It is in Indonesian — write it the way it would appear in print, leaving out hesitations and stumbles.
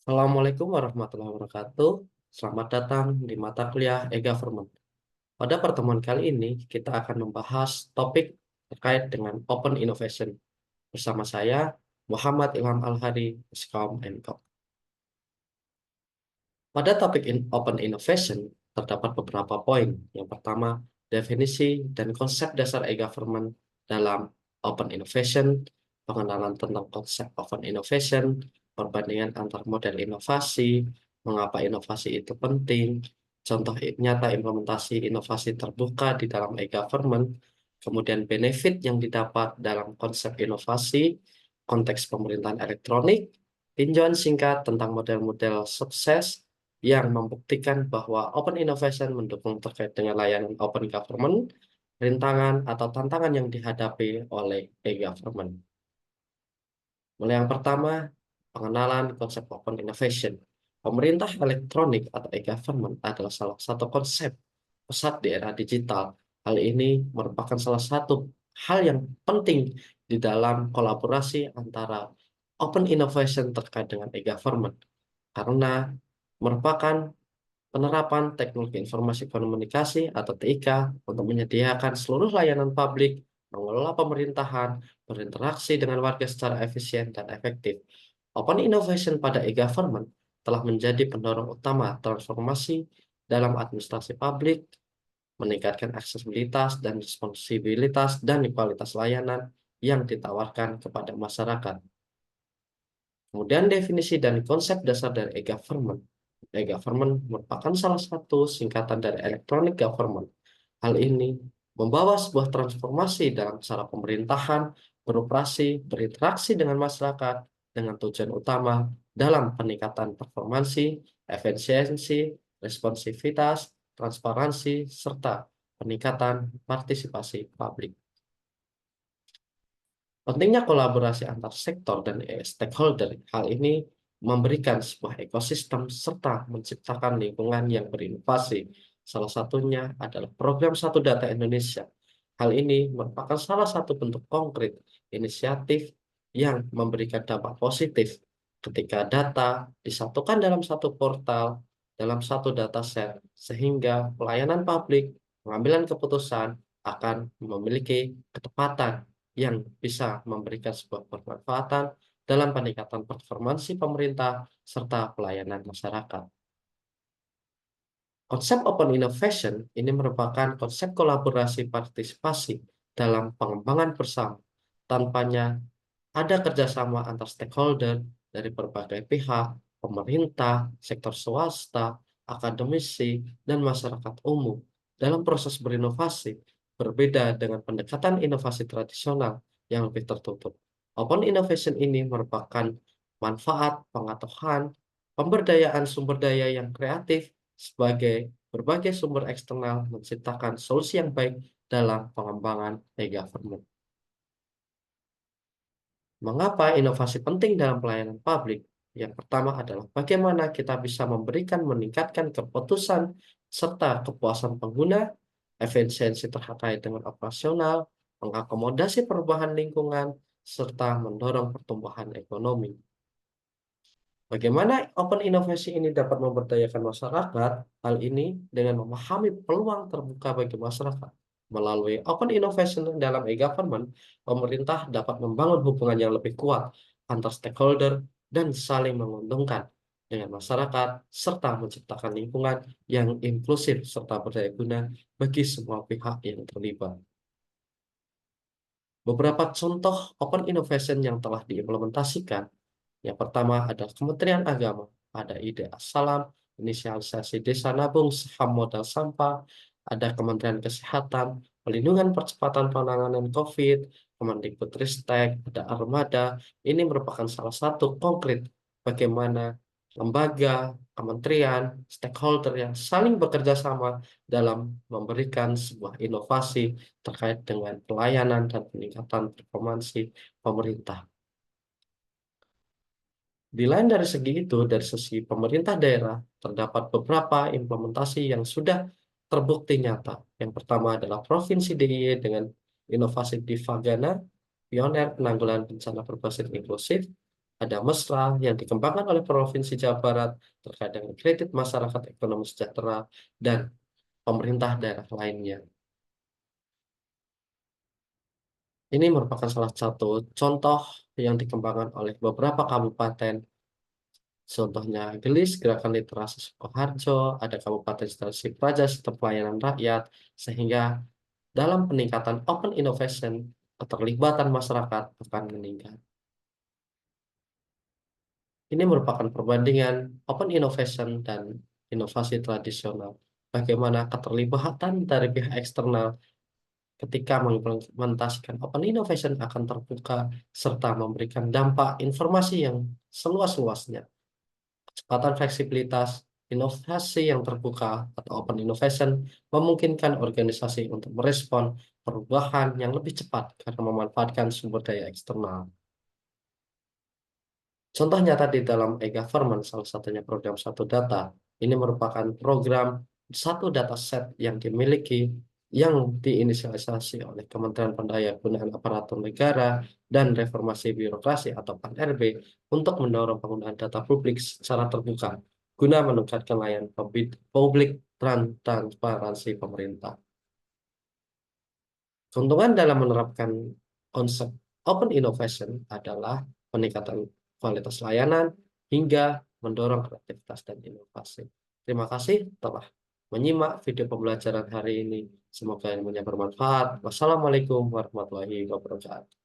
Assalamualaikum warahmatullahi wabarakatuh. Selamat datang di mata kuliah e-government. Pada pertemuan kali ini, kita akan membahas topik terkait dengan Open Innovation. Bersama saya, Muhammad Ilham Al-Hadi, Skom Co. Pada topik Open Innovation, terdapat beberapa poin. Yang pertama, definisi dan konsep dasar e-government dalam Open Innovation, pengenalan tentang konsep Open Innovation, perbandingan antar model inovasi, mengapa inovasi itu penting, contoh nyata implementasi inovasi terbuka di dalam e-government, kemudian benefit yang didapat dalam konsep inovasi, konteks pemerintahan elektronik, tinjauan singkat tentang model-model sukses yang membuktikan bahwa open innovation mendukung terkait dengan layanan open government, rintangan atau tantangan yang dihadapi oleh e-government. Mulai yang pertama, pengenalan konsep open innovation. Pemerintah elektronik atau e-government adalah salah satu konsep pesat di era digital. Hal ini merupakan salah satu hal yang penting di dalam kolaborasi antara open innovation terkait dengan e-government karena merupakan penerapan teknologi informasi komunikasi atau TIK untuk menyediakan seluruh layanan publik, mengelola pemerintahan, berinteraksi dengan warga secara efisien dan efektif. Open innovation pada e-government telah menjadi pendorong utama transformasi dalam administrasi publik, meningkatkan aksesibilitas dan responsibilitas dan kualitas layanan yang ditawarkan kepada masyarakat. Kemudian definisi dan konsep dasar dari e-government. E-government merupakan salah satu singkatan dari electronic government. Hal ini membawa sebuah transformasi dalam cara pemerintahan, beroperasi, berinteraksi dengan masyarakat dengan tujuan utama dalam peningkatan performansi, efisiensi, responsivitas, transparansi, serta peningkatan partisipasi publik. Pentingnya kolaborasi antar sektor dan stakeholder, hal ini memberikan sebuah ekosistem serta menciptakan lingkungan yang berinovasi. Salah satunya adalah program Satu Data Indonesia. Hal ini merupakan salah satu bentuk konkret inisiatif yang memberikan dampak positif ketika data disatukan dalam satu portal, dalam satu dataset, sehingga pelayanan publik, pengambilan keputusan akan memiliki ketepatan yang bisa memberikan sebuah bermanfaatan dalam peningkatan performansi pemerintah serta pelayanan masyarakat. Konsep open innovation ini merupakan konsep kolaborasi partisipasi dalam pengembangan bersama. Tanpanya ada kerjasama antar stakeholder dari berbagai pihak, pemerintah, sektor swasta, akademisi, dan masyarakat umum dalam proses berinovasi, berbeda dengan pendekatan inovasi tradisional yang lebih tertutup. Open innovation ini merupakan manfaat pengetahuan, pemberdayaan sumber daya yang kreatif sebagai berbagai sumber eksternal menciptakan solusi yang baik dalam pengembangan e-government. Mengapa inovasi penting dalam pelayanan publik? Yang pertama adalah bagaimana kita bisa meningkatkan keputusan serta kepuasan pengguna, efisiensi terkait dengan operasional, mengakomodasi perubahan lingkungan, serta mendorong pertumbuhan ekonomi. Bagaimana open innovasi ini dapat memberdayakan masyarakat? Hal ini dengan memahami peluang terbuka bagi masyarakat. Melalui open innovation dalam e-government, pemerintah dapat membangun hubungan yang lebih kuat antar stakeholder dan saling menguntungkan dengan masyarakat, serta menciptakan lingkungan yang inklusif serta berdaya guna bagi semua pihak yang terlibat. Beberapa contoh open innovation yang telah diimplementasikan. Yang pertama adalah Kementerian Agama. Ada ide Assalam, inisialisasi desa nabung saham modal sampah, ada Kementerian Kesehatan, pelindungan percepatan penanganan COVID, Kemendikbudristek, ada Armada. Ini merupakan salah satu konkret bagaimana lembaga, kementerian, stakeholder yang saling bekerja sama dalam memberikan sebuah inovasi terkait dengan pelayanan dan peningkatan performansi pemerintah. Di lain dari segi itu, dari sisi pemerintah daerah, terdapat beberapa implementasi yang sudah terbukti nyata. Yang pertama adalah Provinsi DIY dengan inovasi Divagana, pioner penanggulangan bencana berbasis inklusif. Ada Mesra yang dikembangkan oleh Provinsi Jawa Barat terkait dengan kredit masyarakat ekonomi sejahtera dan pemerintah daerah lainnya. Ini merupakan salah satu contoh yang dikembangkan oleh beberapa kabupaten. Contohnya Gelis, Gerakan Literasi Sukoharjo, ada Kabupaten Stasi Praja, Sistem Pelayanan Rakyat, sehingga dalam peningkatan open innovation, keterlibatan masyarakat akan meningkat. Ini merupakan perbandingan open innovation dan inovasi tradisional. Bagaimana keterlibatan dari pihak eksternal ketika mengimplementasikan open innovation akan terbuka serta memberikan dampak informasi yang seluas-luasnya. Kecepatan fleksibilitas, inovasi yang terbuka atau open innovation memungkinkan organisasi untuk merespon perubahan yang lebih cepat karena memanfaatkan sumber daya eksternal. Contohnya tadi dalam e-government, salah satunya program Satu Data, ini merupakan program satu data set yang dimiliki, yang diinisialisasi oleh Kementerian Pendayagunaan Aparatur Negara dan Reformasi Birokrasi atau PAN-RB untuk mendorong penggunaan data publik secara terbuka guna meningkatkan layanan publik dan transparansi pemerintah. Keuntungan dalam menerapkan konsep open innovation adalah peningkatan kualitas layanan hingga mendorong kreativitas dan inovasi. Terima kasih telah menyimak video pembelajaran hari ini. Semoga ilmunya bermanfaat. Wassalamualaikum warahmatullahi wabarakatuh.